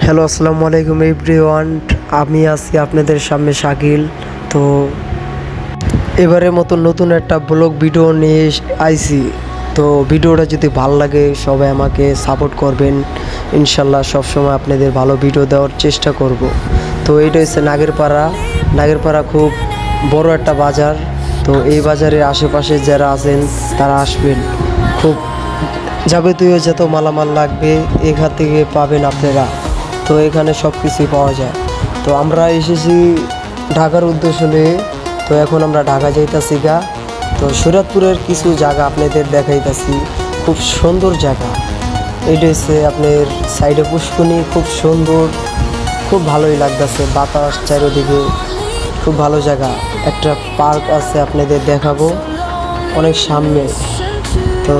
Hello, আসসালামু আলাইকুম everyone. আমি আছি আপনাদের সামনে শাকিল। তো এবারের মতো নতুন একটা ব্লগ ভিডিও নিয়ে আইছি। তো ভিডিওটা যদি ভালো লাগে সবাই আমাকে সাপোর্ট করবেন। ইনশাল্লাহ সবসময় আপনাদের ভালো ভিডিও দেওয়ার চেষ্টা করব। তো এইটা হচ্ছে নাগেরপাড়া খুব বড় একটা বাজার। তো এই বাজারের আশেপাশে যারা আছেন তারা আসবেন। খুব যাবতীয় যত মালামাল লাগবে এখান থেকে পাবেন আপনারা। তো এখানে সব কিছুই পাওয়া যায়। তো আমরা এসেছি ঢাকার উদ্দেশ্য নিয়ে। তো এখন আমরা ঢাকা যাইতাছি গা। তো শরীয়তপুরের কিছু জায়গা আপনাদের দেখাইতাছি, খুব সুন্দর জায়গা। এইটা হচ্ছে আপনার সাইডে পুষ্করণী, খুব সুন্দর, খুব ভালোই লাগতেছে। বাতাস চারিদিকে, খুব ভালো জায়গা। একটা পার্ক আছে আপনাদের দেখাবো অনেক সামনে। তো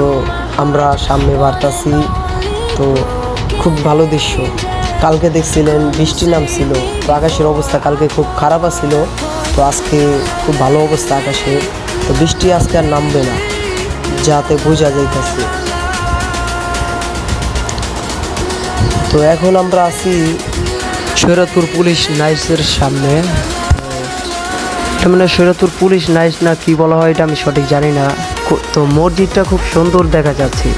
আমরা সামনে বাড়তাছি। তো খুব ভালো দৃশ্য। কালকে দেখছিলেন বৃষ্টি নামছিল, তো আকাশের অবস্থা কালকে খুব খারাপ ছিল। তো আজকে খুব ভালো অবস্থা আকাশের। তো বৃষ্টি আজকে আর নামবে না, যাতে বোঝা যাইতেছে। তো এখন আমরা আছি শরীয়তপুর পুলিশ নাইসের সামনে। এটা মানে শরীয়তপুর পুলিশ নাইস না কি বলা হয় এটা আমি সঠিক জানি না। তো মসজিদটা খুব সুন্দর দেখা যাচ্ছে।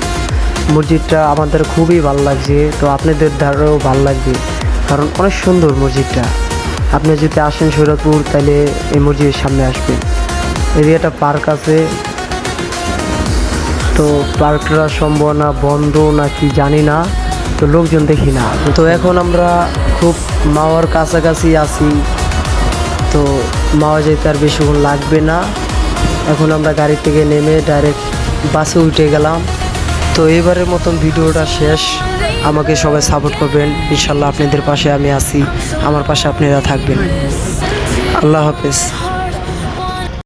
মসজিদটা আমাদের খুবই ভালো লাগছে। তো আপনাদের ধারেও ভালো লাগবে, কারণ অনেক সুন্দর মসজিদটা। আপনি যদি আসেন শরীয়তপুর তাহলে এই মসজিদের সামনে আসবেন। এরিয়াটা পার্ক আছে। তো পার্কটা সম্ভাবনা বন্ধ না কি জানি না, তো লোকজন দেখি না। তো এখন আমরা খুব মাওয়ার কাছাকাছি আছি। তো মাওয়া যেতে আর বেশিক্ষণ লাগবে না। এখন আমরা গাড়ি থেকে নেমে ডাইরেক্ট বাসে উঠে গেলাম। তো এবারের মতন ভিডিওটা শেষ। আমাকে সবাই সাপোর্ট করবেন। ইনশাল্লাহ আপনাদের পাশে আমি আছি, আমার পাশে আপনারা থাকবেন। আল্লাহ হাফেজ।